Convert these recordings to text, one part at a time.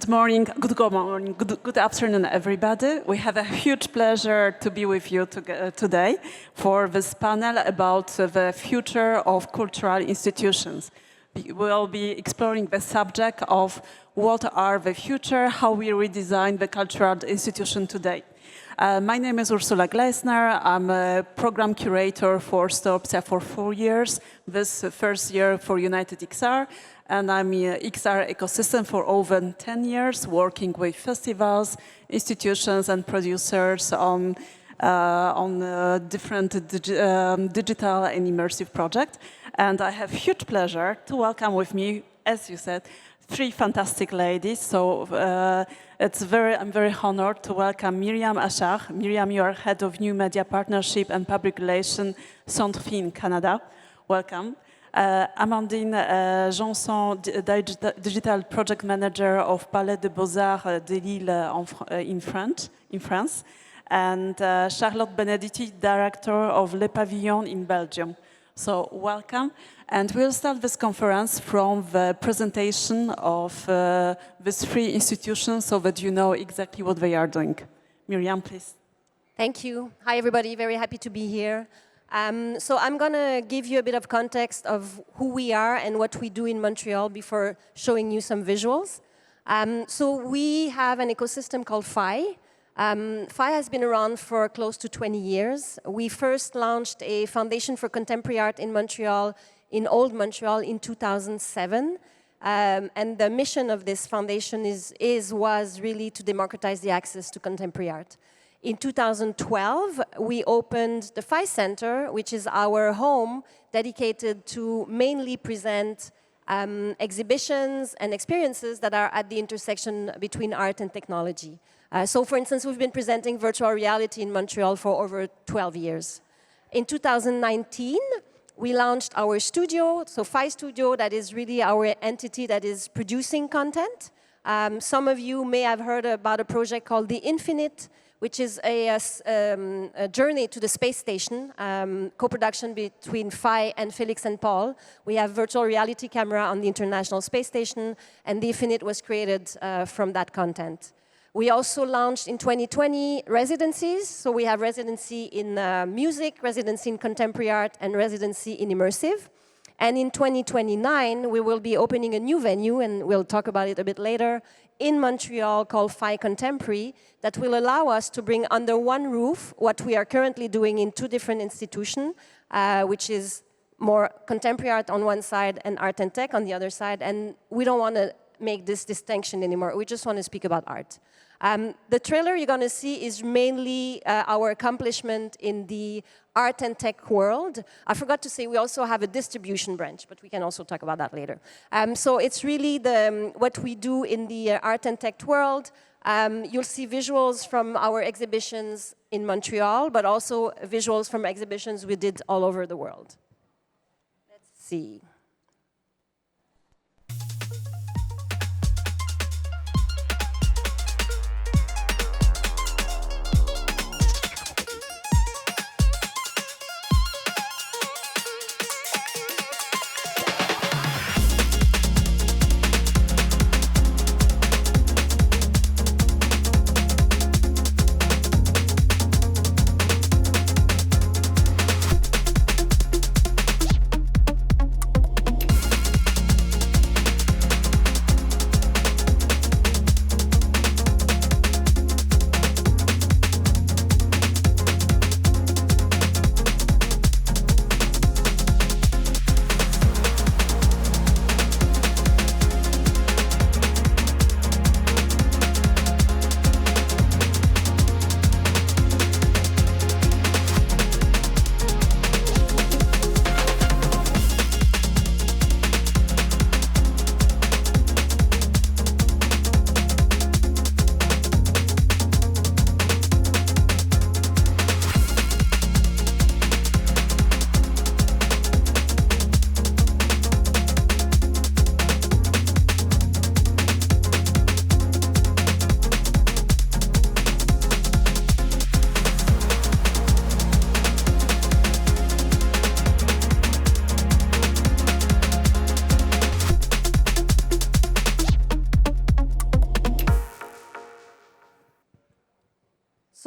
good afternoon, everybody. We have a huge pleasure to be with you today for this panel about the future of cultural institutions. We will be exploring the subject of what are the future, how we redesign the cultural institution today. My name is Urszula Gleisner. I'm a program curator for Stopsia for 4 years, this first year for United XR, and I'm in XR ecosystem for over 10 years, working with festivals, institutions, and producers on different digital and immersive projects. And I have huge pleasure to welcome with me, as you said, 3 fantastic ladies. So I'm very honored to welcome Myriam ACHARD. Myriam, you are head of New Media Partnership and Public Relations Centre in Canada. Welcome. Amandine JEANSON, Digital Project Manager of Palais de Beaux-Arts de Lille in France. And Charlotte Benedetti, Director of Le Pavillon in Belgium. So welcome. And we'll start this conference from the presentation of these 3 institutions so that you know exactly what they are doing. Myriam, please. Thank you. Hi, everybody. Very happy to be here. So I'm going to give you a bit of context of who we are and what we do in Montreal before showing you some visuals. So we have an ecosystem called FI. FI has been around for close to 20 years. We first launched a foundation for contemporary art in Montreal, in Old Montreal, in 2007. And the mission of this foundation was really to democratize the access to contemporary art. In 2012, we opened the FI Center, which is our home dedicated to mainly present exhibitions and experiences that are at the intersection between art and technology. So, for instance, we've been presenting virtual reality in Montreal for over 12 years. In 2019, we launched our studio, so FI Studio, that is really our entity that is producing content. Some of you may have heard about a project called The Infinite, which is a journey to the space station, co-production between FI and Felix and Paul. We have virtual reality camera on the International Space Station, and The Infinite was created from that content. We also launched in 2020 residencies. So we have residency in music, residency in contemporary art, and residency in immersive. And in 2029, we will be opening a new venue, and we'll talk about it a bit later, in Montreal called FI Contemporary, that will allow us to bring under one roof what we are currently doing in 2 different institutions, which is more contemporary art on one side and art and tech on the other side. And we don't want to make this distinction anymore. We just want to speak about art. The trailer you're going to see is mainly our accomplishment in the art and tech world. I forgot to say we also have a distribution branch, but we can also talk about that later. So it's really what we do in the art and tech world. You'll see visuals from our exhibitions in Montreal, but also visuals from exhibitions we did all over the world. Let's see.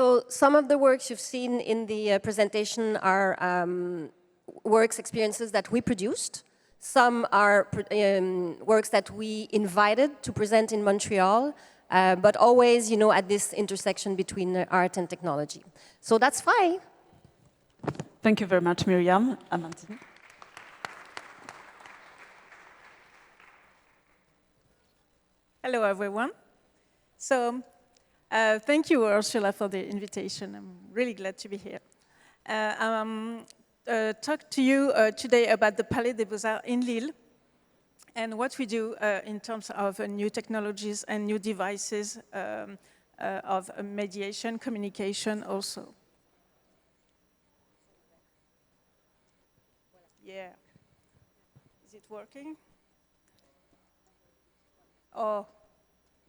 So some of the works you've seen in the presentation are works, experiences that we produced. Some are works that we invited to present in Montreal, but always, at this intersection between art and technology. So that's fine. Thank you very much, Myriam. Amandine. Hello, everyone. So, thank you, Urszula, for the invitation. I'm really glad to be here. Talk to you today about the Palais des Beaux-Arts in Lille and what we do in terms of new technologies and new devices of mediation, communication also. Yeah. Is it working? Oh,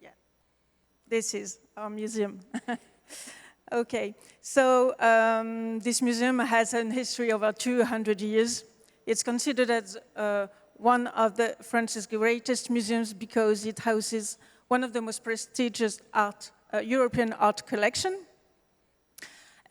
yeah. This is our museum. Okay, so this museum has a history of over 200 years. It's considered as one of France's greatest museums because it houses one of the most prestigious European art collection.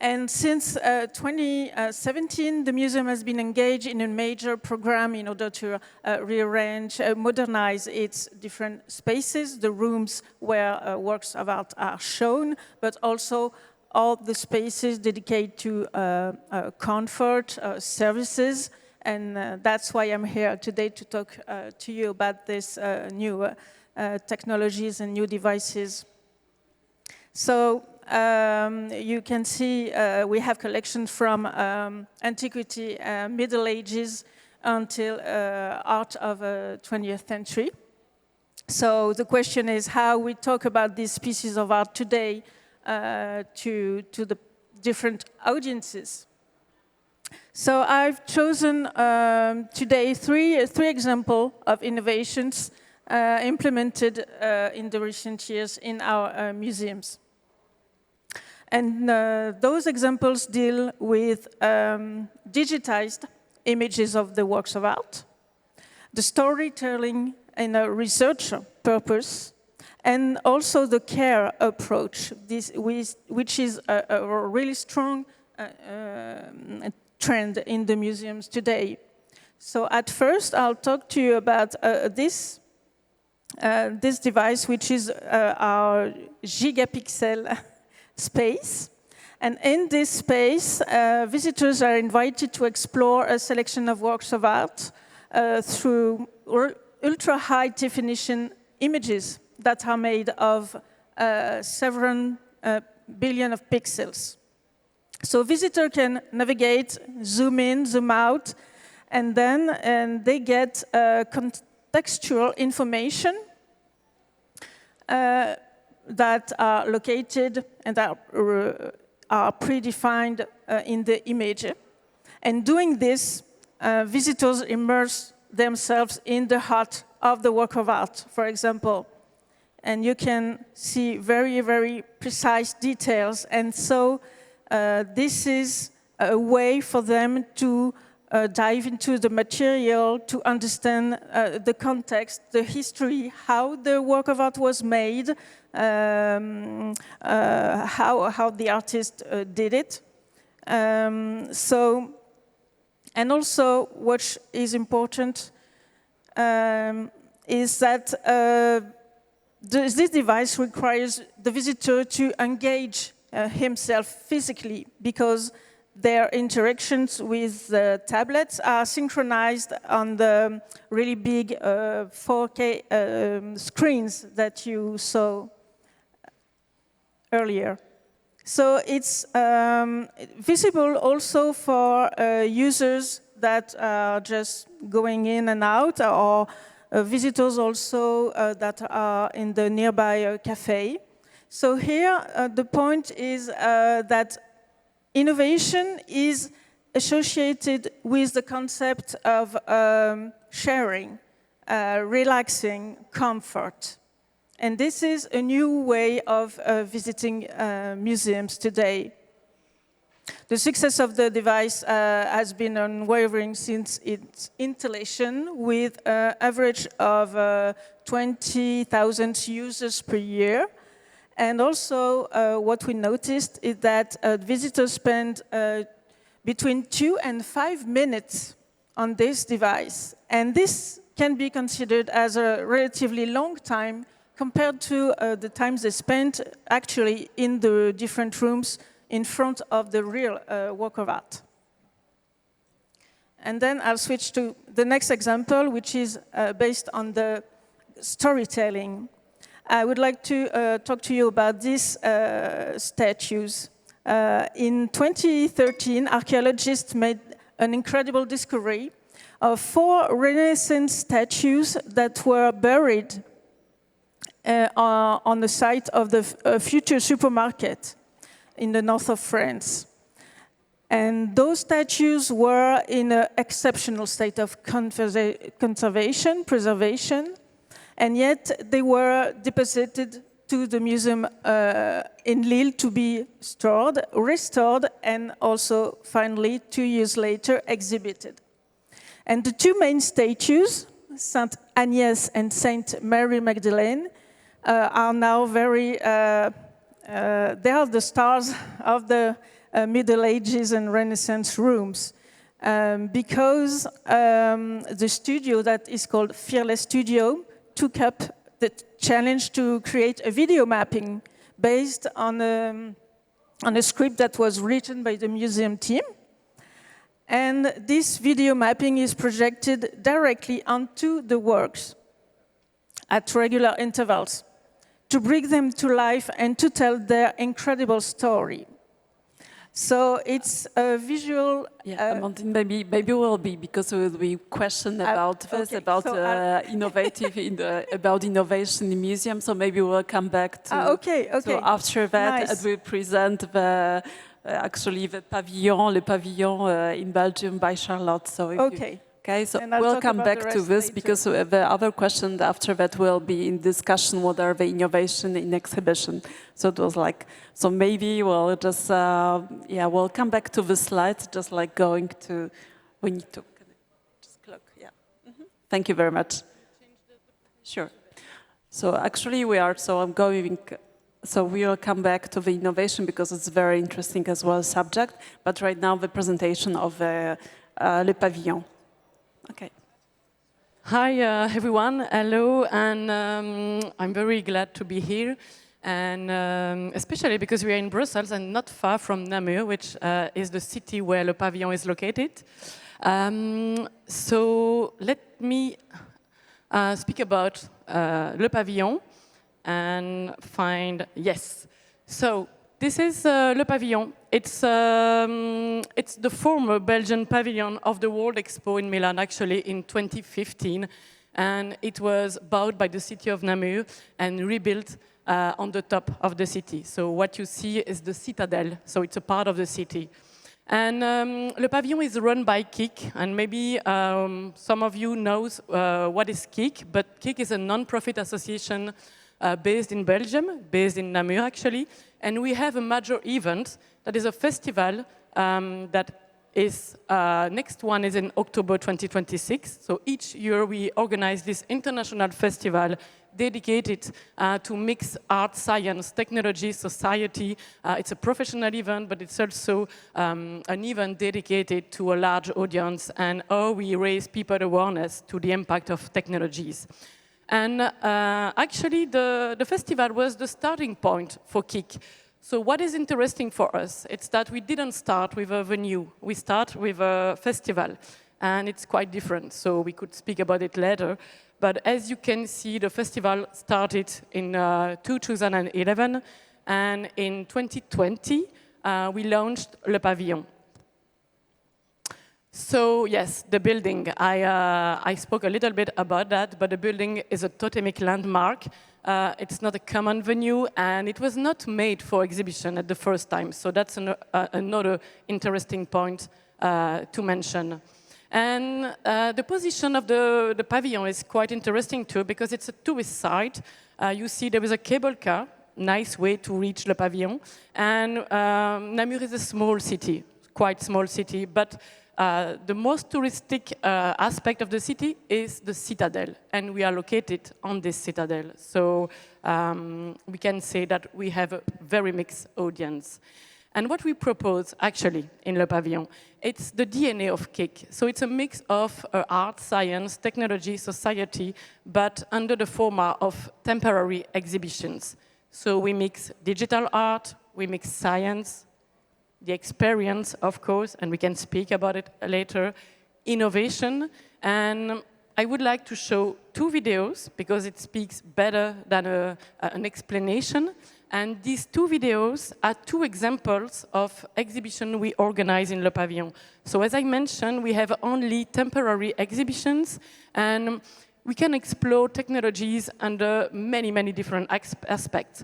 And since 2017, the museum has been engaged in a major program in order to rearrange, modernize its different spaces, the rooms where works of art are shown, but also all the spaces dedicated to comfort, services, and that's why I'm here today to talk to you about this new technologies and new devices. So you can see we have collections from antiquity, Middle Ages, until art of the 20th century. So the question is how we talk about these pieces of art today to the different audiences. So I've chosen today three examples of innovations implemented in the recent years in our museums. And those examples deal with digitized images of the works of art, the storytelling in a research purpose, and also the care approach, which is a really strong trend in the museums today. So at first, I'll talk to you about this device, which is our gigapixel space. And in this space, visitors are invited to explore a selection of works of art through ultra-high definition images that are made of several billion of pixels. So visitor can navigate, zoom in, zoom out, and then they get contextual information that are located and are predefined in the image. And doing this, visitors immerse themselves in the heart of the work of art, for example. And you can see very, very precise details. And so this is a way for them to dive into the material, to understand the context, the history, how the work of art was made, how the artist did it. And also what is important is that this device requires the visitor to engage himself physically because their interactions with the tablets are synchronized on the really big 4K screens that you saw earlier. So it's visible also for users that are just going in and out, or visitors also that are in the nearby cafe. So here the point is that innovation is associated with the concept of sharing, relaxing, comfort. And this is a new way of visiting museums today. The success of the device has been unwavering since its installation, with an average of 20,000 users per year. And also, what we noticed is that visitors spend between 2 and 5 minutes on this device. And this can be considered as a relatively long time compared to the times they spent actually in the different rooms in front of the real work of art. And then I'll switch to the next example, which is based on the storytelling. I would like to talk to you about these statues. In 2013, archaeologists made an incredible discovery of 4 Renaissance statues that were buried on the site of the future supermarket in the north of France. And those statues were in an exceptional state of conservation, preservation, and yet they were deposited to the museum in Lille to be stored, restored, and also finally 2 years later exhibited. And the 2 main statues, Saint Agnès and Saint Mary Magdalene, are now very, they are the stars of the Middle Ages and Renaissance rooms. Because the studio that is called Fearless Studio took up the challenge to create a video mapping based on a script that was written by the museum team. And this video mapping is projected directly onto the works at regular intervals to bring them to life and to tell their incredible story. So it's a visual... Yeah, Amandine, maybe will be, because there will be question about this, okay, about so, about innovation in museums. So maybe we'll come back to. Okay. So after that, Nice. we present the actually the pavilion, le pavillon in Belgium by Charlotte. So if Okay. Okay, so And I'll we'll talk come about back the to rest this later. because the other question after that will be in discussion. What are the innovation in exhibition? So it was like, so maybe we'll just, we'll come back to the slides, just like going to, we need to just clock, yeah. Thank you very much. Sure. So actually we are, so I'm going, so we will come back to the innovation because it's very interesting as well subject, but right now the presentation of Le Pavillon. Okay. Hi, everyone. Hello, and I'm very glad to be here, and especially because we are in Brussels and not far from Namur, which is the city where Le Pavillon is located. So let me speak about Le Pavillon and find, yes. So this is Le Pavillon. It's the former Belgian pavilion of the World Expo in Milan, actually, in 2015. And it was bought by the city of Namur and rebuilt on the top of the city. So what you see is the citadel, so it's a part of the city. And Le Pavillon is run by KIKK, and maybe some of you knows what is KIKK, but KIKK is a non-profit association based in Belgium, based in Namur actually, and we have a major event that is a festival that is, next one is in October 2026. So each year we organize this international festival dedicated to mix art, science, technology, society. It's a professional event, but it's also an event dedicated to a large audience and how we raise people awareness to the impact of technologies. And actually, the festival was the starting point for KIKK. So what is interesting for us, it's that we didn't start with a venue. We start with a festival, and it's quite different. So we could speak about it later. But as you can see, the festival started in 2011, and in 2020, we launched Le Pavillon. So yes, the building, I spoke a little bit about that, but the building is a totemic landmark. It's not a common venue, and it was not made for exhibition at the first time. So that's another interesting point to mention. And the position of the pavilion is quite interesting too, because it's a tourist site. You see there is a cable car, nice way to reach Le Pavillon. And Namur is a small city, quite small city, but the most touristic aspect of the city is the citadel, and we are located on this citadel. So we can say that we have a very mixed audience. And what we propose, actually, in Le Pavillon, it's the DNA of KIKK. So it's a mix of art, science, technology, society, but under the format of temporary exhibitions. So we mix digital art, we mix science, the experience, of course, and we can speak about it later, innovation, and I would like to show 2 videos, because it speaks better than an explanation. And these 2 videos are 2 examples of exhibition we organize in Le Pavillon. So as I mentioned, we have only temporary exhibitions, and we can explore technologies under many, many different aspects.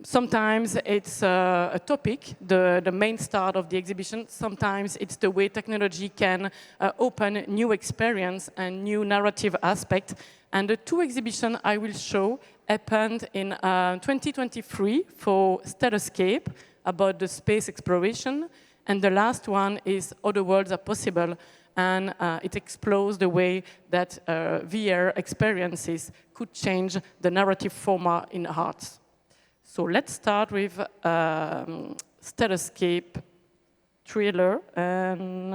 Sometimes it's a topic, the main start of the exhibition. Sometimes it's the way technology can open new experience and new narrative aspect. And the 2 exhibitions I will show happened in 2023 for Stellascape, about the space exploration. And the last one is Other Worlds Are Possible, and it explores the way that VR experiences could change the narrative format in arts. So let's start with Stellascape trailer, and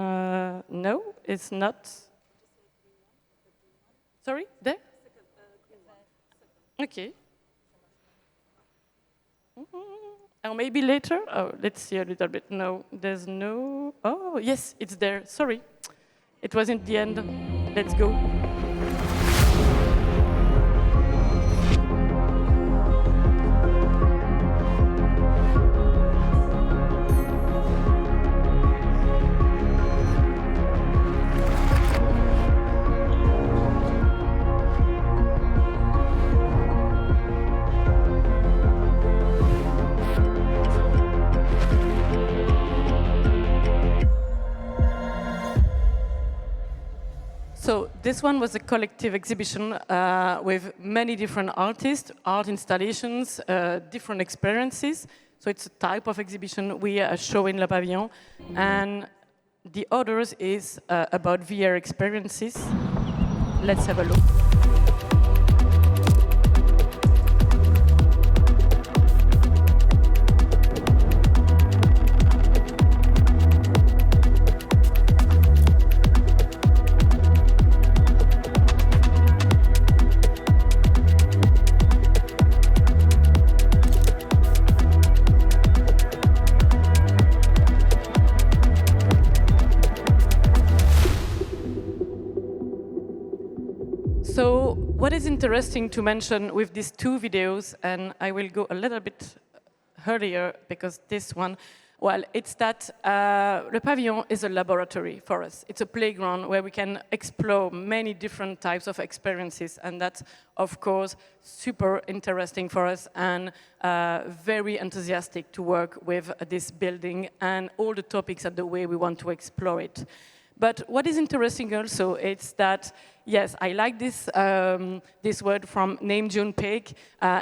no, it's not. Sorry, there? Okay. Or maybe later? Oh, let's see a little bit. No, there's no. Oh, yes, it's there. Sorry. It was in the end. Let's go. So this one was a collective exhibition with many different artists, art installations, different experiences. So it's a type of exhibition we show in Le Pavillon. And the others is about VR experiences. Let's have a look. So what is interesting to mention with these 2 videos, and I will go a little bit earlier because this one, well, it's that Le Pavillon is a laboratory for us. It's a playground where we can explore many different types of experiences, and that's, of course, super interesting for us and very enthusiastic to work with this building and all the topics and the way we want to explore it. But what is interesting also is that, yes, I like this, this word from Naim June Paik,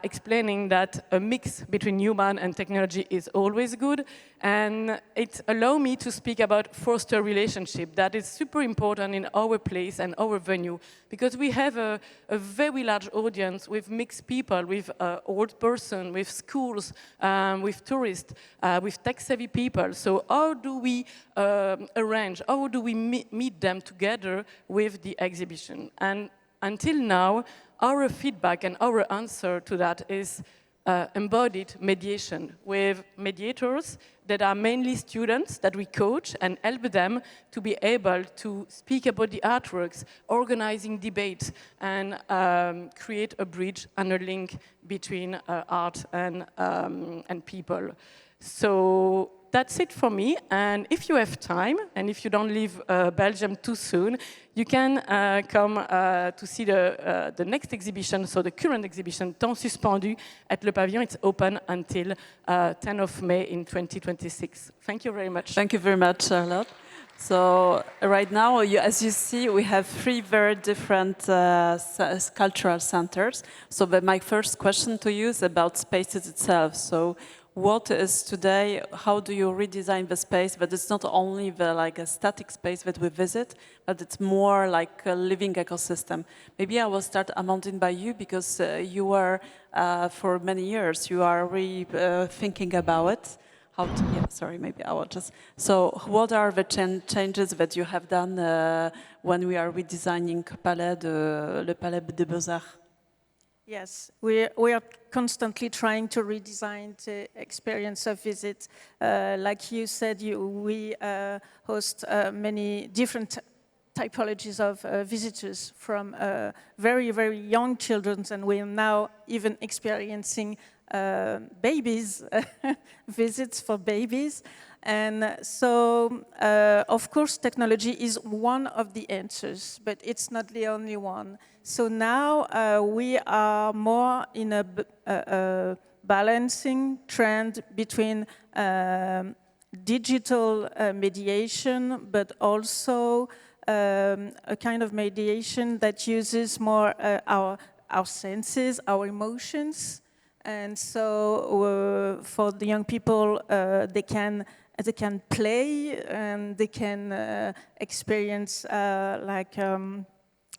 explaining that a mix between human and technology is always good. And it allows me to speak about foster relationship. That is super important in our place and our venue, because we have a very large audience with mixed people, with old person, with schools, with tourists, with tech-savvy people. So how do we arrange, how do we meet them together with the exhibition? And until now, our feedback and our answer to that is embodied mediation with mediators that are mainly students that we coach and help them to be able to speak about the artworks, organizing debate, and create a bridge and a link between art and people. So that's it for me, and if you have time, and if you don't leave Belgium too soon, you can come to see the next exhibition, so the current exhibition, Temps Suspendu, at Le Pavillon. It's open until 10 of May in 2026. Thank you very much. Thank you very much, Charlotte. So right now, as you see, we have 3 very different cultural centers. So my first question to you is about spaces itself. So what is today, how do you redesign the space, that it's not only the like a static space that we visit, but it's more like a living ecosystem. Maybe I will start, Amandine, by you, because you were, for many years, you are really thinking about it. How to, yeah, sorry, maybe I will just. So what are the changes that you have done when we are redesigning le Palais des Beaux-Arts? Yes, we are constantly trying to redesign the experience of visit. Like you said, we host many different typologies of visitors, from very, very young children, and we are now even experiencing babies, visits for babies. And so, of course, technology is one of the answers, but it's not the only one. So now we are more in a balancing trend between digital mediation, but also a kind of mediation that uses more our senses, our emotions. And so for the young people, they can play, and they can experience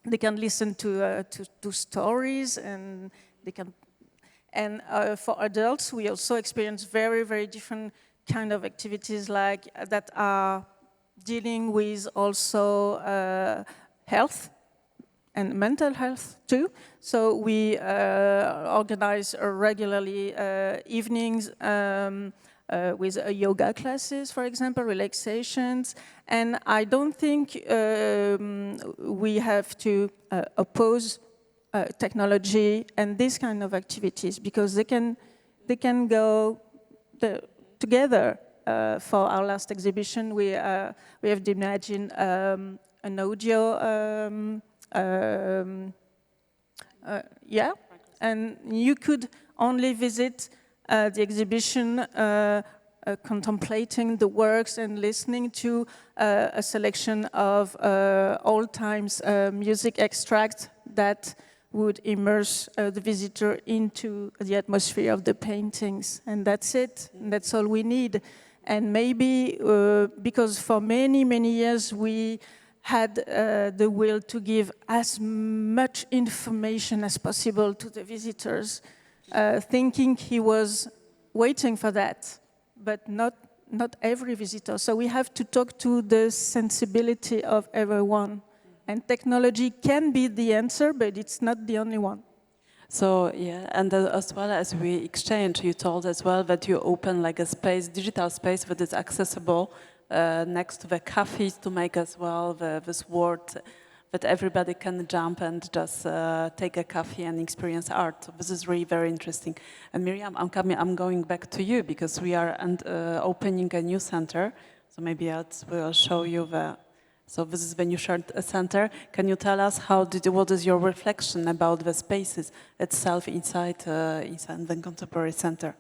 they can listen to stories, and they can. And for adults, we also experience very, very different kind of activities like that are dealing with also health and mental health too. So we organize regularly evenings with yoga classes, for example, relaxations. And I don't think we have to oppose technology and these kind of activities, because they can go together. For our last exhibition, we have imagined an audio. Yeah, and you could only visit the exhibition contemplating the works and listening to a selection of old times music extracts that would immerse the visitor into the atmosphere of the paintings. And that's it, and that's all we need. And maybe because for many, many years we had the will to give as much information as possible to the visitors, thinking he was waiting for that, but not every visitor. So we have to talk to the sensibility of everyone. And technology can be the answer, but it's not the only one. So yeah, and as well as we exchange, you told as well that you open like a space, digital space that is accessible next to the cafes, to make as well this word that everybody can jump and just take a coffee and experience art. So this is really very interesting. And Myriam, I'm going back to you, because we are opening a new center. So maybe we'll show you the. So this is the new center. Can you tell us what is your reflection about the spaces itself inside the contemporary center?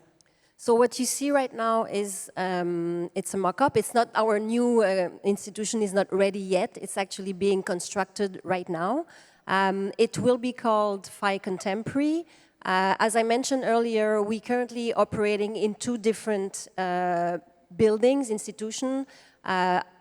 So what you see right now is it's a mock-up. It's not our new institution is not ready yet. It's actually being constructed right now. It will be called Phi Contemporary. As I mentioned earlier, we're currently operating in two different buildings, institutions.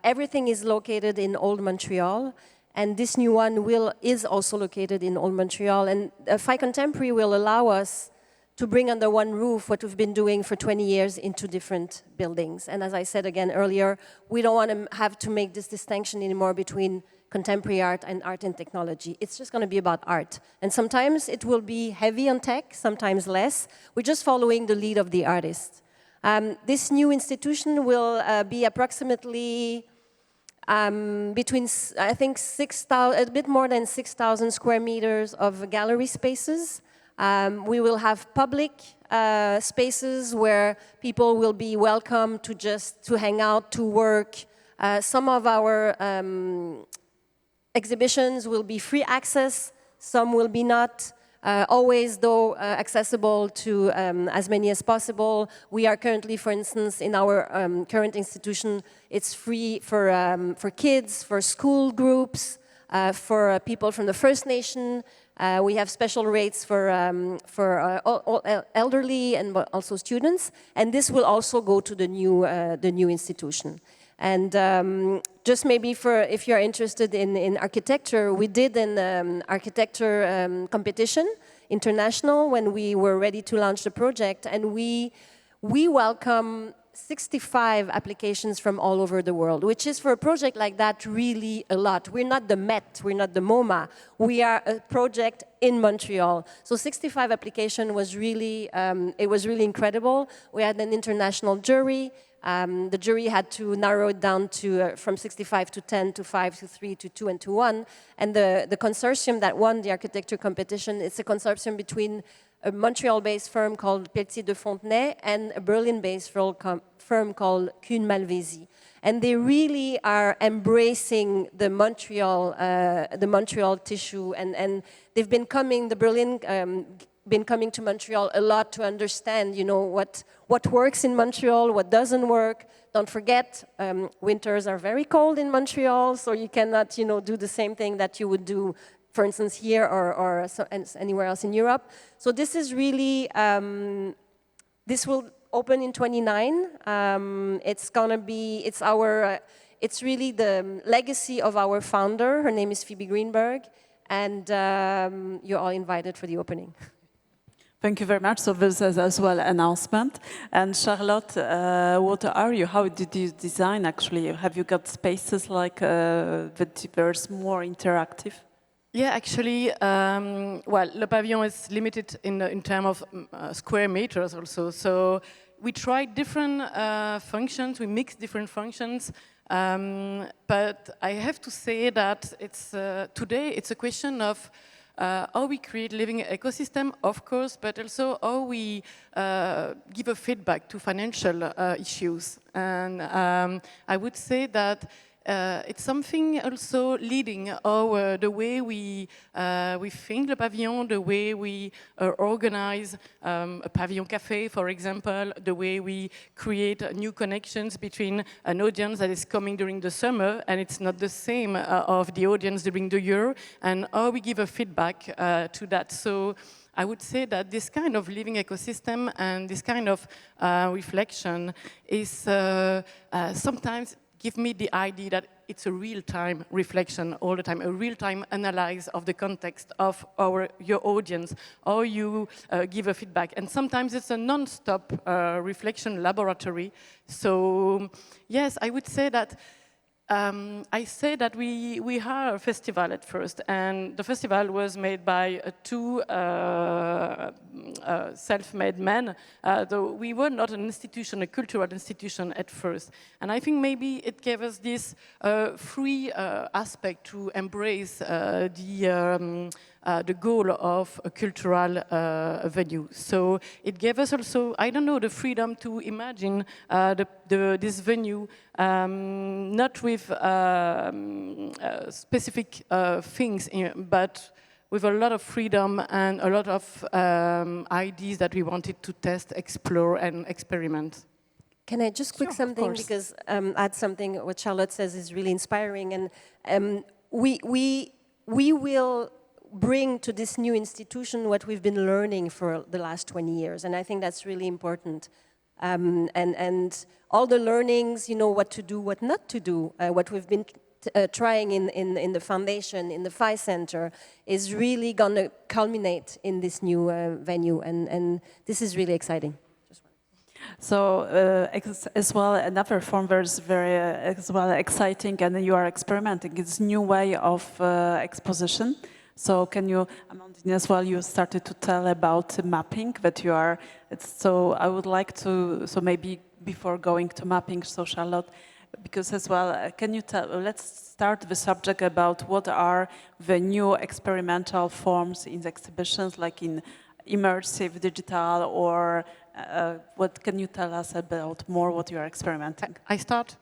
Everything is located in Old Montreal, and this new one is also located in Old Montreal. And Phi Contemporary will allow us to bring under one roof what we've been doing for 20 years in two different buildings. And as I said again earlier, we don't want to have to make this distinction anymore between contemporary art and technology. It's just going to be about art. And sometimes it will be heavy on tech, sometimes less. We're just following the lead of the artist. This new institution will be approximately between, I think, a bit more than 6,000 square meters of gallery spaces. We will have public spaces where people will be welcome to hang out, to work. Some of our exhibitions will be free access, some will be not. Always, though, accessible to as many as possible. We are currently, for instance, in our current institution, it's free for kids, for school groups, for people from the First Nation. We have special rates for all elderly and also students. And this will also go to the new institution. And just maybe for if you're interested in architecture, we did an architecture competition, international, when we were ready to launch the project. And we welcome 65 applications from all over the world, which is for a project like that really a lot. We're not the Met, we're not the MoMA, we are a project in Montreal. So 65 application was really, it was really incredible. We had an international jury. The jury had to narrow it down to from 65 to 10 to 5 to 3 to 2 and to 1. And the consortium that won the architecture competition, it's a consortium between a Montreal-based firm called Pelletier de Fontenay and a Berlin-based firm called Kuhn-Malvesi. And they really are embracing the Montreal tissue, and they've been coming, the Berlin, been coming to Montreal a lot to understand, you know, what works in Montreal, what doesn't work. Don't forget, winters are very cold in Montreal, so you cannot, you know, do the same thing that you would do, for instance, here or anywhere else in Europe. So this is really, this will open in 29. It's gonna be, it's our, it's really the legacy of our founder. Her name is Phoebe Greenberg, and you're all invited for the opening. Thank you very much. So this is as well announcement. And Charlotte, what are you? How did you design actually? Have you got spaces like that there's more interactive? Yeah, actually, well, Le Pavillon is limited in terms of square meters also. So we tried different functions, we mixed different functions. But I have to say that it's today it's a question of how we create living ecosystem, of course, but also how we give a feedback to financial issues. And I would say that it's something also leading the way we think Le Pavillon, the way we organize a pavilion cafe, for example, the way we create new connections between an audience that is coming during the summer and it's not the same of the audience during the year, and how we give a feedback to that. So I would say that this kind of living ecosystem and this kind of reflection is sometimes give me the idea that it's a real-time reflection all the time, a real-time analysis of the context of your audience, how you give a feedback. And sometimes it's a non-stop reflection laboratory. So yes, I would say that I say that we are a festival at first, and the festival was made by two self-made men, though we were not an institution, a cultural institution at first. And I think maybe it gave us this free aspect to embrace the goal of a cultural venue. So it gave us also, I don't know, the freedom to imagine this venue not with specific things, but with a lot of freedom and a lot of ideas that we wanted to test, explore, and experiment. Can I just quick something, because add something what Charlotte says is really inspiring, and we will bring to this new institution what we've been learning for the last 20 years, and I think that's really important. And all the learnings, you know, what to do, what not to do, what we've been trying in the foundation, in the Phi Center, is really going to culminate in this new venue, and this is really exciting. So as well, another form that is very as well exciting, and you are experimenting, is new way of exposition. So can you, Amandine, as well, you started to tell about mapping that you are, so I would like to, so maybe before going to mapping, so Charlotte, because as well, can you tell, let's start the subject about what are the new experimental forms in the exhibitions, like in immersive, digital, or what can you tell us about more what you are experimenting? I start.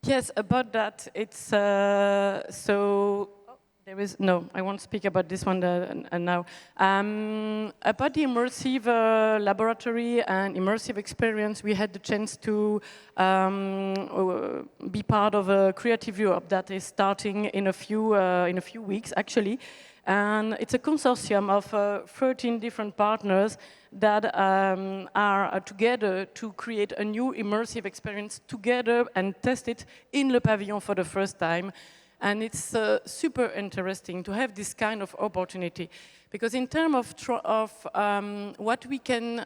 Yes, about that, it's so. No, I won't speak about this one now. About the immersive laboratory and immersive experience, we had the chance to be part of a Creative Europe that is starting in a few weeks, actually. And it's a consortium of 13 different partners that are together to create a new immersive experience together and test it in Le Pavillon for the first time. And it's super interesting to have this kind of opportunity, because in terms of what we can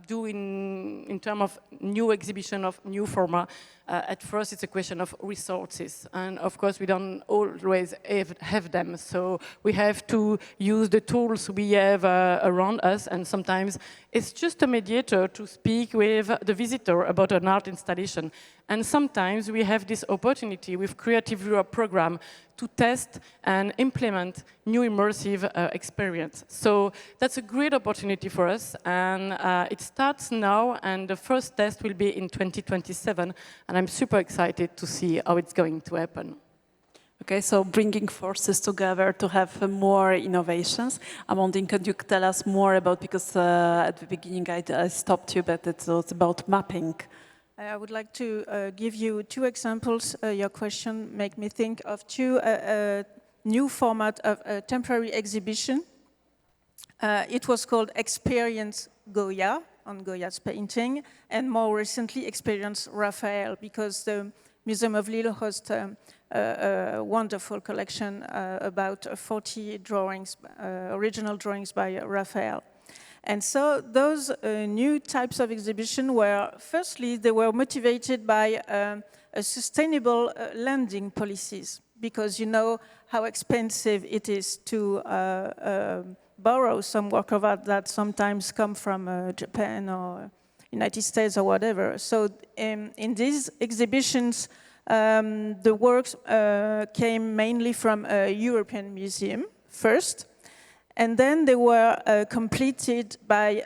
do in terms of new exhibition, of new format, at first it's a question of resources. And of course we don't always have them. So we have to use the tools we have around us, and sometimes it's just a mediator to speak with the visitor about an art installation. And sometimes we have this opportunity with Creative Europe program to test and implement new immersive experience. So that's a great opportunity for us, and it starts now, and the first test will be in 2027, and I'm super excited to see how it's going to happen. Okay, so bringing forces together to have more innovations. Amandine, could you tell us more about, because at the beginning I stopped you, but it's about mapping. I would like to give you two examples. Your question made me think of two new format of a temporary exhibition. It was called Experience Goya, on Goya's painting, and more recently Experience Raphael, because the Museum of Lille hosts a wonderful collection about 40 drawings, original drawings by Raphael. And so those new types of exhibition were, firstly, they were motivated by a sustainable lending policies, because you know how expensive it is to borrow some work of art that sometimes come from Japan or United States or whatever. So in these exhibitions, the works came mainly from a European museum first, and then they were completed by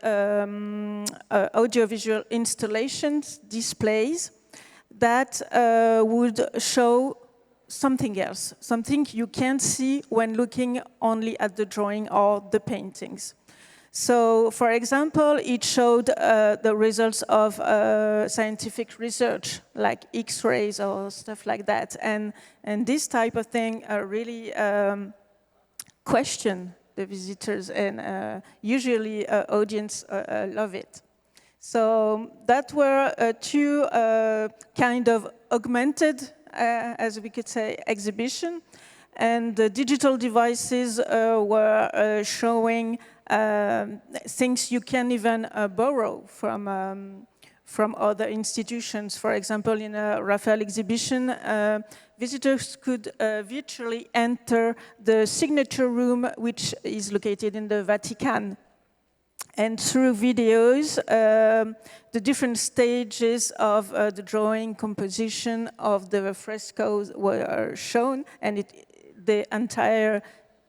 audiovisual installations, displays, that would show something else, something you can't see when looking only at the drawing or the paintings. So, for example, it showed the results of scientific research, like X-rays or stuff like that. And this type of thing really question the visitors, and usually audience love it. So that were two kind of augmented, as we could say, exhibition. And the digital devices were showing things you can even borrow from other institutions. For example, in a Raphael exhibition, visitors could virtually enter the signature room, which is located in the Vatican. And through videos, the different stages of the drawing composition of the frescoes were shown, and the entire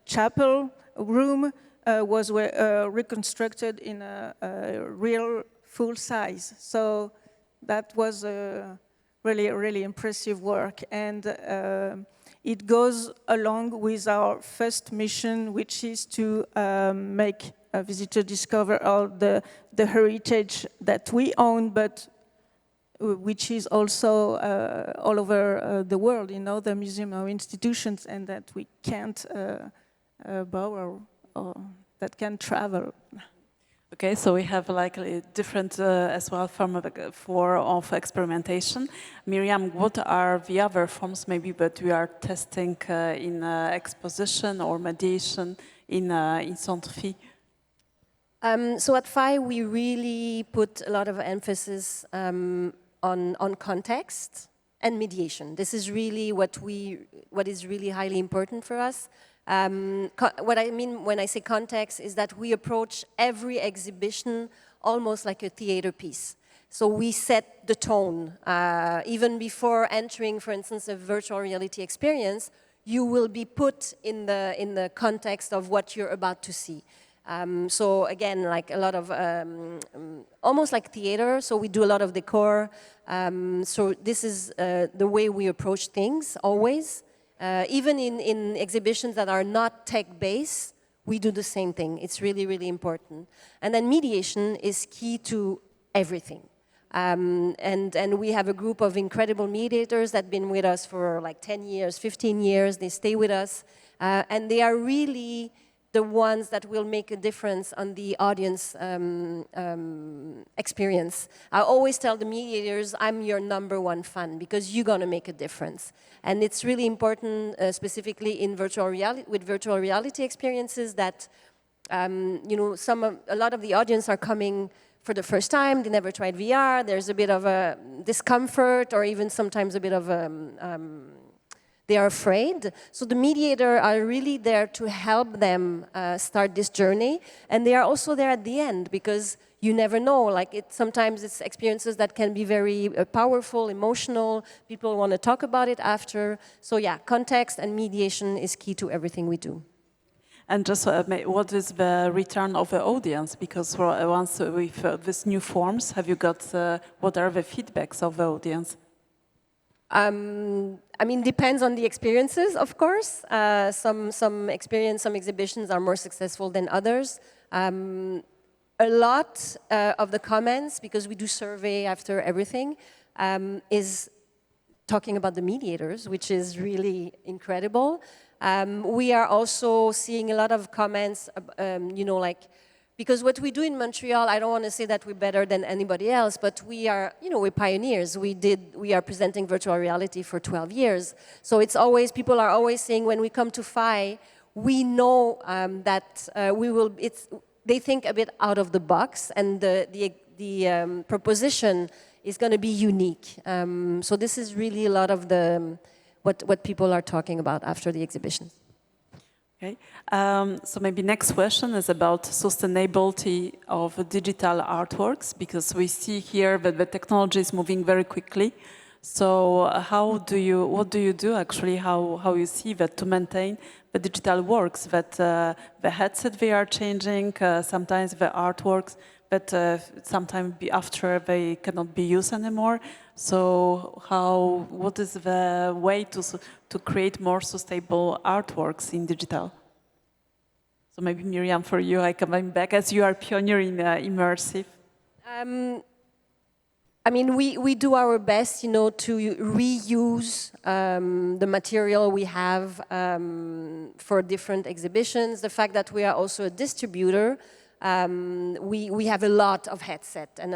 chapel room was reconstructed in a real full size. So that was really impressive work, and it goes along with our first mission, which is to make a visitor discover all the heritage that we own, but which is also all over the world in other museums or institutions, and that we can't borrow or that can travel. Okay, so we have like a different as well form of experimentation. Myriam, what are the other forms maybe that we are testing in exposition or mediation in Centre-Phi? So at FI, we really put a lot of emphasis on context and mediation. This is really what is really highly important for us. What I mean when I say context is that we approach every exhibition almost like a theater piece. So we set the tone. Even before entering, for instance, a virtual reality experience, you will be put in the context of what you're about to see. So again, like a lot of, almost like theater, so we do a lot of decor. So this is the way we approach things, always. Even in exhibitions that are not tech-based, we do the same thing. It's really, really important. And then mediation is key to everything. And we have a group of incredible mediators that have been with us for like 10 years, 15 years. They stay with us. And they are really the ones that will make a difference on the audience experience. I always tell the mediators, I'm your #1 fan because you're going to make a difference. And it's really important, specifically in with virtual reality experiences, that you know, a lot of the audience are coming for the first time. They never tried VR. There's a bit of a discomfort, or even sometimes a bit of they are afraid. So the mediator are really there to help them start this journey. And they are also there at the end, because you never know. Like sometimes it's experiences that can be very powerful, emotional. People want to talk about it after. So yeah, context and mediation is key to everything we do. And just what is the return of the audience? Because once with these new forms, have you got, what are the feedbacks of the audience? I mean, depends on the experiences, of course. Some exhibitions are more successful than others. A lot of the comments, because we do survey after everything, is talking about the mediators, which is really incredible. We are also seeing a lot of comments, you know, like, because what we do in Montreal, I don't want to say that we're better than anybody else, but we are, you know, we're pioneers. We are presenting virtual reality for 12 years. So it's always, people are always saying, when we come to FI, we know that they think a bit out of the box, and the proposition is going to be unique. So this is really a lot of what people are talking about after the exhibition. Okay. So maybe next question is about sustainability of digital artworks, because we see here that the technology is moving very quickly. So what do you do actually? How you see that to maintain the digital works, that the headset they are changing, sometimes the artworks that sometimes after they cannot be used anymore. So what is the way to create more sustainable artworks in digital? So maybe Myriam, for you, I come back as you are pioneer in immersive. I mean, we do our best, you know, to reuse the material we have for different exhibitions. The fact that we are also a distributor, we have a lot of headset and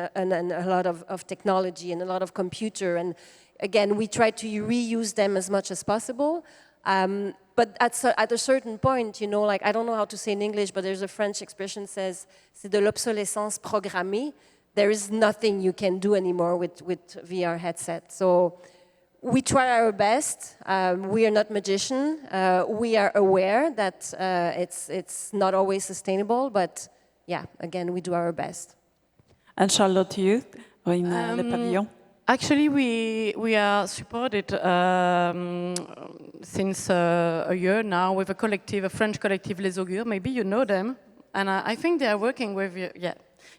a lot of technology and a lot of computer. And again, we try to reuse them as much as possible. But at a certain point, you know, like, I don't know how to say in English, but there's a French expression says, c'est de l'obsolescence programmée. There is nothing you can do anymore with VR headset. So we try our best. We are not magicians. We are aware that it's not always sustainable, but yeah, again, we do our best. And Charlotte, you in Le Pavillon? Actually, we are supported since a year now with a French collective, Les Augures. Maybe you know them, and I think they are working with you. Yeah,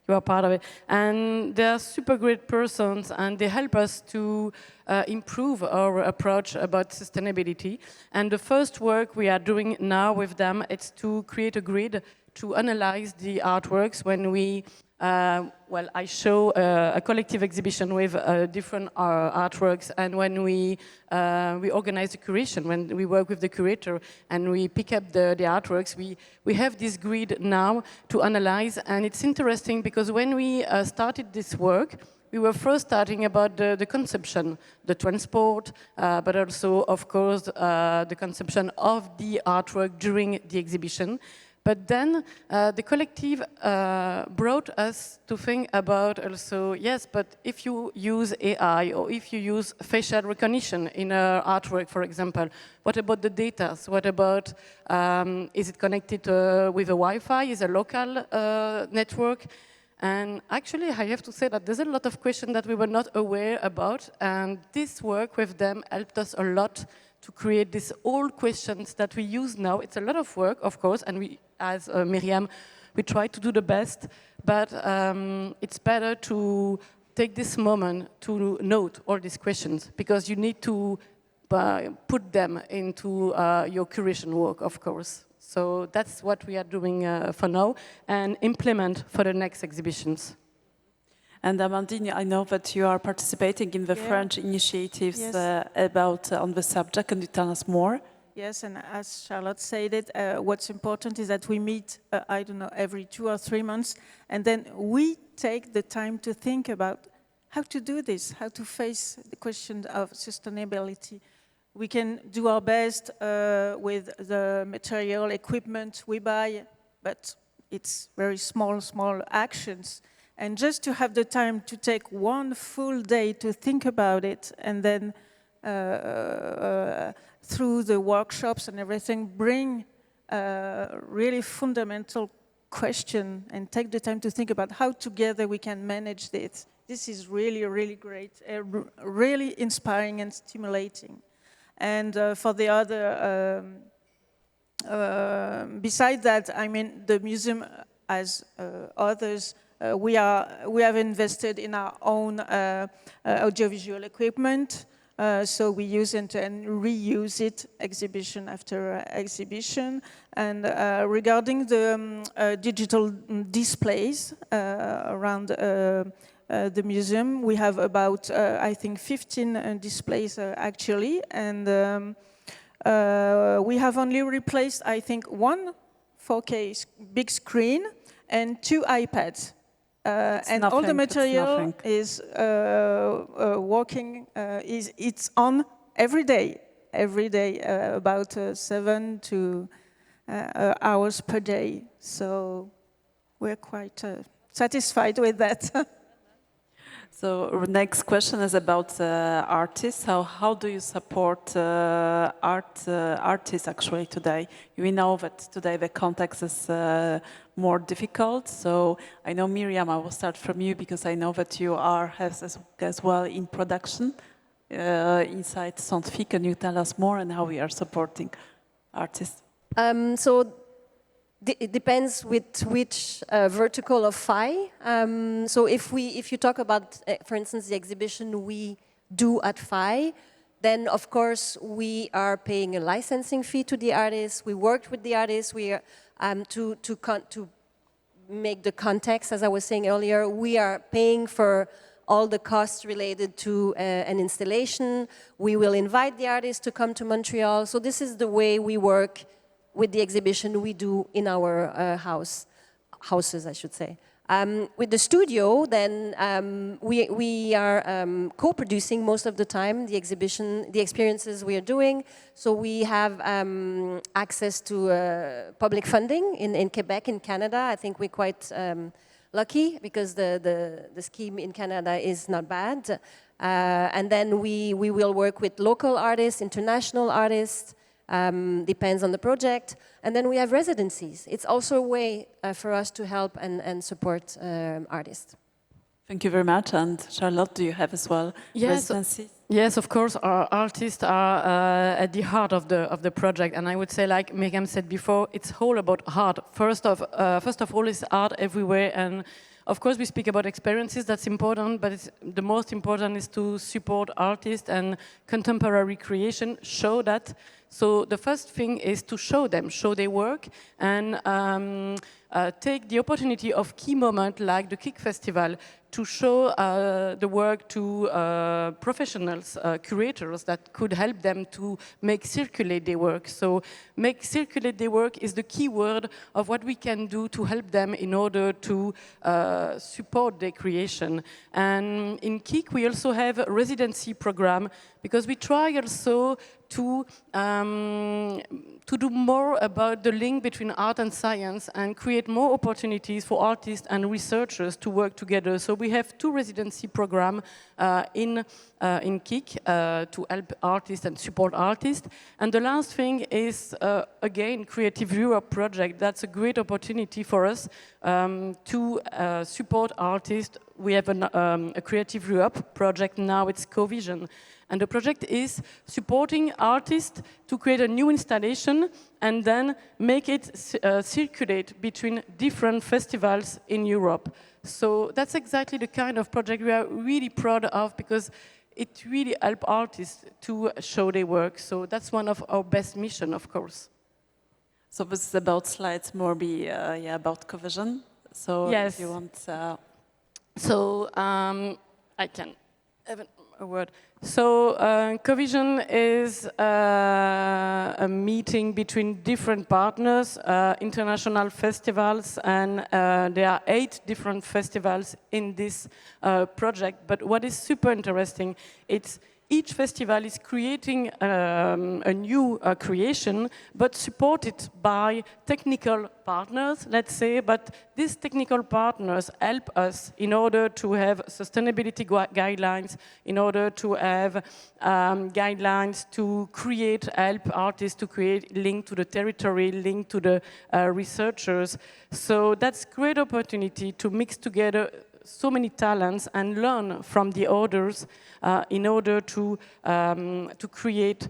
you are part of it, and they are super great persons, and they help us to improve our approach about sustainability. And the first work we are doing now with them is to create a grid to analyze the artworks when we. Well, I show a collective exhibition with different artworks, and when we organize the curation, when we work with the curator and we pick up the artworks, we have this grid now to analyze. And it's interesting because when we started this work, we were first starting about the conception, the transport, but also, of course, the conception of the artwork during the exhibition. But then the collective brought us to think about also, yes, but if you use AI or if you use facial recognition in an artwork, for example, what about the data? So what about, is it connected with a Wi-Fi? Is it a local network? And actually, I have to say that there's a lot of questions that we were not aware about, and this work with them helped us a lot to create these old questions that we use now. It's a lot of work, of course, and we, as Myriam, we try to do the best, but it's better to take this moment to note all these questions, because you need to put them into your curation work, of course. So that's what we are doing for now and implement for the next exhibitions. And Amandine, I know that you are participating in the French initiatives about on the subject. Can you tell us more? Yes, and as Charlotte said it, what's important is that we meet, I don't know, every 2 or 3 months, and then we take the time to think about how to do this, how to face the question of sustainability. We can do our best with the material, equipment we buy, but it's very small actions. And just to have the time to take one full day to think about it, and then through the workshops and everything, bring a really fundamental question and take the time to think about how together we can manage this. This is really, really great, really inspiring and stimulating. And for the other, besides that, I mean, the museum, as others, we have invested in our own audiovisual equipment, so we use it and reuse it exhibition after exhibition. And regarding the digital displays around the museum, we have about, I think, 15 displays actually, and we have only replaced, I think, one 4K big screen and 2 iPads. And all the material is working, it's on every day, about 7 to hours per day. So we're quite satisfied with that. So next question is about artists. How do you support artists actually today? We know that today the context is more difficult. So I know, Myriam, I will start from you because I know that you are as well in production inside Scientifique. Can you tell us more on how we are supporting artists? So it depends with which vertical of FI. So if you talk about, for instance, the exhibition we do at FI, then of course we are paying a licensing fee to the artists. We worked with the artists. We are to make the context, as I was saying earlier, we are paying for all the costs related to an installation. We will invite the artists to come to Montreal. So this is the way we work with the exhibition we do in our houses, I should say. With the studio, then we are co-producing most of the time the exhibition, the experiences we are doing. So we have access to public funding in Quebec, in Canada. I think we're quite lucky because the scheme in Canada is not bad. And then we will work with local artists, international artists. Depends on the project. And then we have residencies. It's also a way for us to help and support artists. Thank you very much. And Charlotte, do you have as well residencies? Yes, of course. Our artists are at the heart of the project. And I would say, like Myriam said before, it's all about art. First of all, it's art everywhere. And of course, we speak about experiences, that's important, but the most important is to support artists and contemporary creation, show that. So the first thing is to show their work, and take the opportunity of key moments like the KIKK Festival to show the work to professionals, curators that could help them to make circulate their work. So make circulate their work is the key word of what we can do to help them in order to support their creation. And in KIKK we also have a residency program because we try also to do more about the link between art and science and create more opportunities for artists and researchers to work together. So we have 2 residency programs in KIKK to help artists and support artists. And the last thing is, again, Creative Europe project. That's a great opportunity for us to support artists. We have a Creative Europe project now, it's Co-Vision. And the project is supporting artists to create a new installation and then make it circulate between different festivals in Europe. So that's exactly the kind of project we are really proud of because it really helps artists to show their work. So that's one of our best mission, of course. So this is about slides, more be about cohesion. So yes. if you want. So I can have a word. So cohesion is a meeting between different partners, international festivals, and there are 8 different festivals in this project. But what is super interesting, it's each festival is creating a new creation, but supported by technical partners, let's say. But these technical partners help us in order to have sustainability guidelines, in order to have guidelines to create, help artists to create, link to the territory, link to the researchers. So that's great opportunity to mix together so many talents and learn from the others in order to create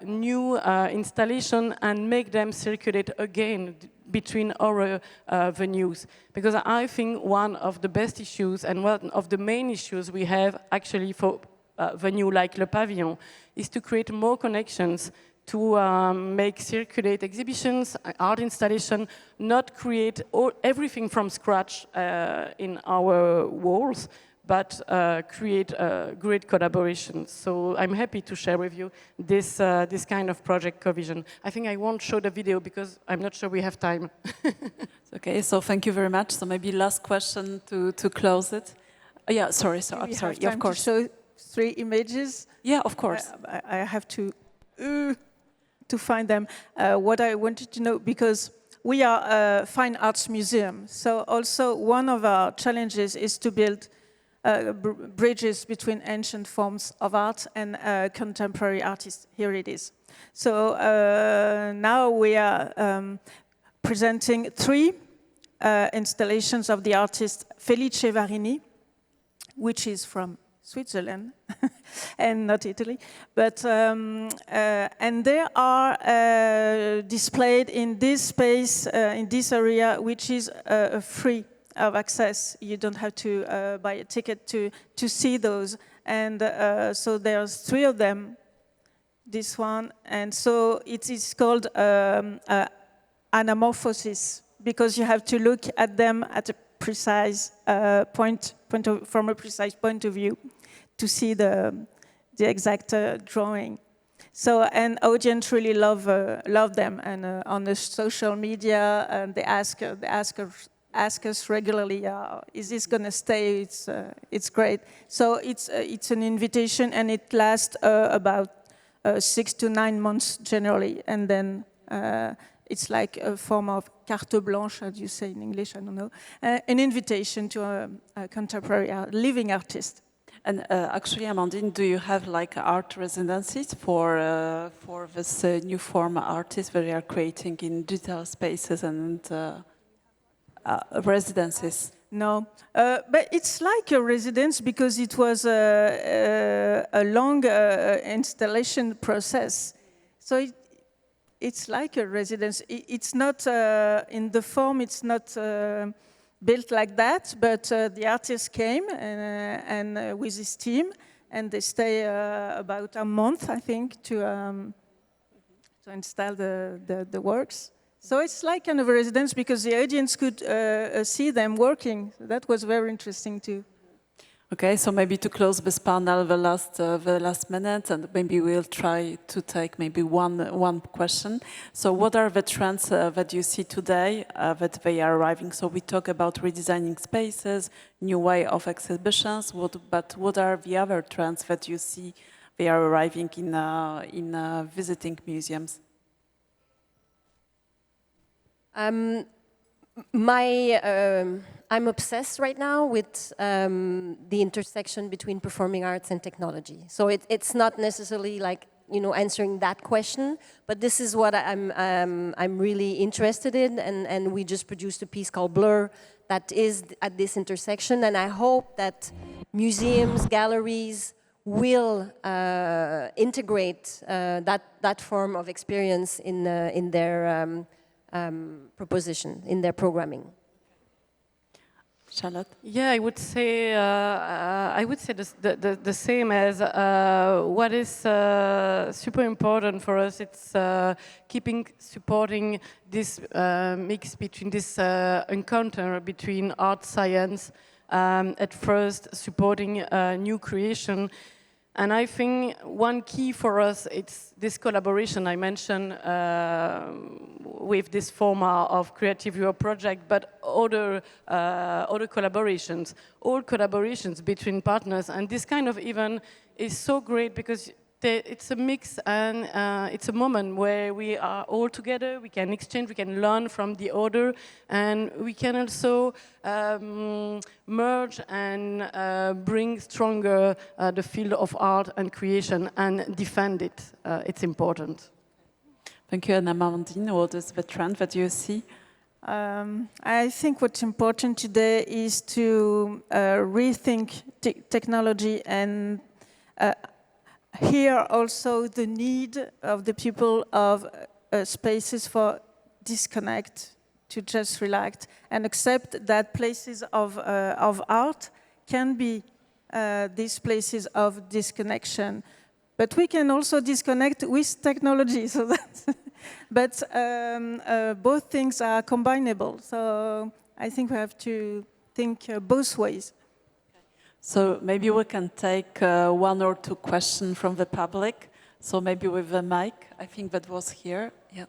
new installation and make them circulate again between our venues. Because I think one of the best issues and one of the main issues we have actually for a venue like Le Pavillon is to create more connections, to make circulate exhibitions, art installation, not create everything from scratch in our walls, but create great collaboration. So I'm happy to share with you this, this kind of project cohesion. I think I won't show the video because I'm not sure we have time. Okay, so thank you very much. So maybe last question to close it. Yeah, sorry, I'm sorry. Yeah, of course. To show 3 images. Yeah, of course. I have to find them. What I wanted to know, because we are a fine arts museum, so also one of our challenges is to build bridges between ancient forms of art and contemporary artists. Here it is. So now we are presenting 3 installations of the artist Felice Varini, which is from Switzerland and not Italy, but and they are displayed in this space, in this area, which is free of access. You don't have to buy a ticket to see those, and so there's 3 of them. This one, and so it is called anamorphosis, because you have to look at them at a precise from a precise point of view to see the exact drawing. So, and audience really love them, and on the social media, and they ask us regularly, is this going to stay? It's great. So it's an invitation, and it lasts about 6 to 9 months generally, and then it's like a form of carte blanche, as you say in English, I don't know, an invitation to a contemporary living artist. And actually, Amandine, do you have like art residencies for this new form of artists that they are creating in digital spaces and residencies? No, but it's like a residence because it was a long installation process. So it's like a residence. It's not in the form. It's not built like that. But the artist came and with his team, and they stay about a month, I think, to install the works. So it's like kind of a residence because the audience could see them working. That was very interesting too. Okay, so maybe to close this panel, the last minute, and maybe we'll try to take maybe one question. So, what are the trends that you see today that they are arriving? So, we talk about redesigning spaces, new way of exhibitions. But what are the other trends that you see they are arriving in visiting museums? I'm obsessed right now with the intersection between performing arts and technology. So it's not necessarily like, you know, answering that question, but this is what I'm really interested in, and we just produced a piece called Blur that is at this intersection, and I hope that museums, galleries will integrate that form of experience in their proposition, in their programming. Charlotte? Yeah, I would say the same as what is super important for us. It's keeping supporting this mix between this encounter between art, science. At first, supporting new creation. And I think one key for us, it's this collaboration I mentioned with this format of Creative Europe project, but other collaborations, all collaborations between partners. And this kind of event is so great because it's a mix and it's a moment where we are all together, we can exchange, we can learn from the other, and we can also merge and bring stronger the field of art and creation and defend it. It's important. Thank you. And Amandine, what is the trend that you see? I think what's important today is to rethink technology and here also the need of the people of spaces for disconnect, to just relax and accept that places of art can be these places of disconnection. But we can also disconnect with technology, so that's but both things are combinable. So I think we have to think both ways. So maybe we can take one or two questions from the public. So maybe with the mic, I think that was here. Yeah.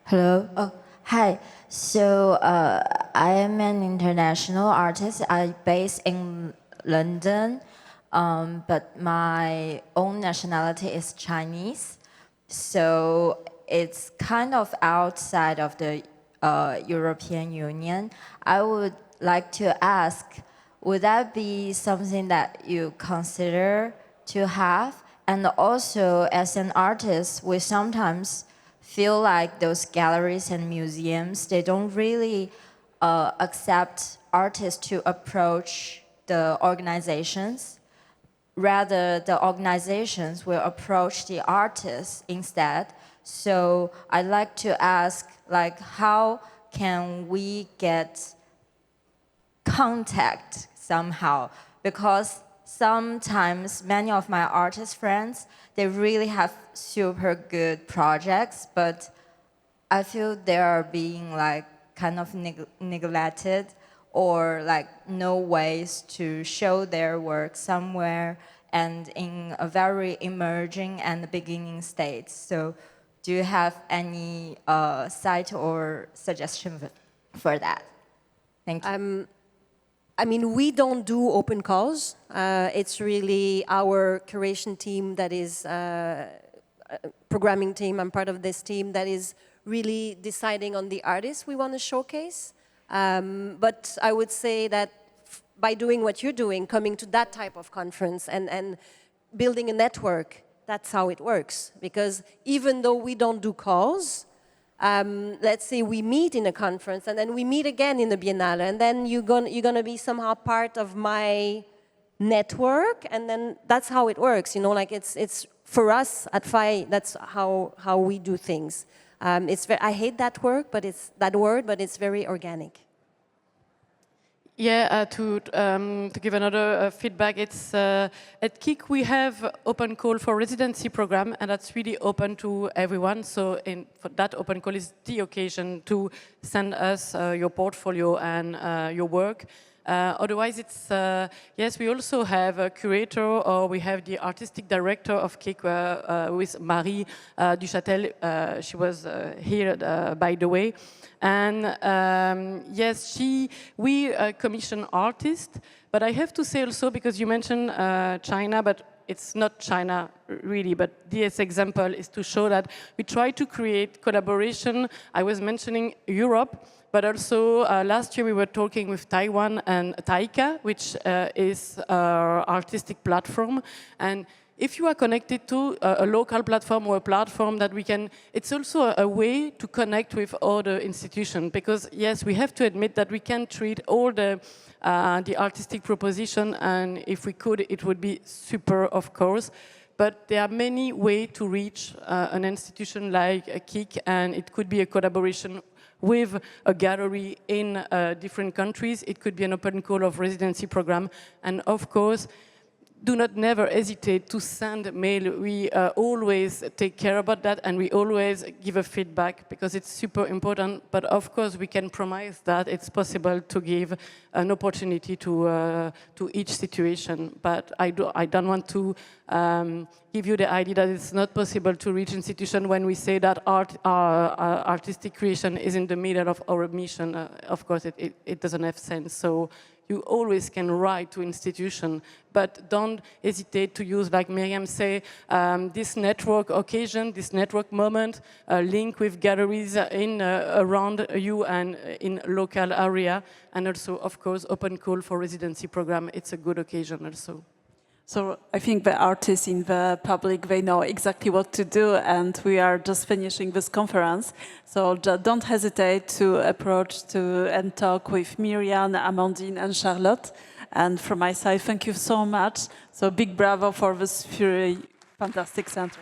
Hello. Oh, hi. So I am an international artist. I'm based in London, but my own nationality is Chinese. So it's kind of outside of the European Union. I would like to ask, would that be something that you consider to have? And also, as an artist, we sometimes feel like those galleries and museums, they don't really accept artists to approach the organizations. Rather, the organizations will approach the artists instead. So I'd like to ask, like, how can we get contact somehow? Because sometimes many of my artist friends, they really have super good projects, but I feel they are being like kind of neglected, or like no ways to show their work somewhere and in a very emerging and beginning state. So do you have any site or suggestion for that? Thank you. I mean, we don't do open calls. It's really our curation team that is, programming team, I'm part of this team, that is really deciding on the artists we want to showcase. But I would say that by doing what you're doing, coming to that type of conference and building a network, that's how it works. Because even though we don't do calls, let's say we meet in a conference and then we meet again in the Biennale, and then you're gonna be somehow part of my network, and then that's how it works, you know, like it's for us at FAI, that's how we do things. I hate that word, but it's very organic. Yeah, to give another feedback, it's at KIKK we have open call for residency program, and that's really open to everyone. So for that open call is the occasion to send us your portfolio and your work. Otherwise, it's yes, we also have a curator, or we have the artistic director of KIKK with Marie Duchâtel. She was here, by the way. And yes, we commission artists, but I have to say also, because you mentioned China, but it's not China really, but this example is to show that we try to create collaboration. I was mentioning Europe, but also last year we were talking with Taiwan and KIKK, which is our artistic platform. And if you are connected to a local platform or a platform that we can, it's also a way to connect with other institutions, because yes, we have to admit that we can't treat all the artistic proposition, and if we could, it would be super, of course. But there are many ways to reach an institution like KIKK, and it could be a collaboration with a gallery in different countries. It could be an open call of residency program, and of course, do not never hesitate to send mail. We always take care about that, and we always give a feedback because it's super important. But of course, we can promise that it's possible to give an opportunity to each situation. But I don't want to give you the idea that it's not possible to reach institution when we say that artistic creation is in the middle of our mission. Of course, it doesn't have sense. So you always can write to institution, but don't hesitate to use, like Myriam say, this network occasion, this network moment, link with galleries in around you and in local area, and also, of course, open call for residency program. It's a good occasion also. So I think the artists in the public, they know exactly what to do, and we are just finishing this conference. So don't hesitate to approach and talk with Myriam, Amandine and Charlotte. And from my side, thank you so much. So big bravo for this very fantastic center.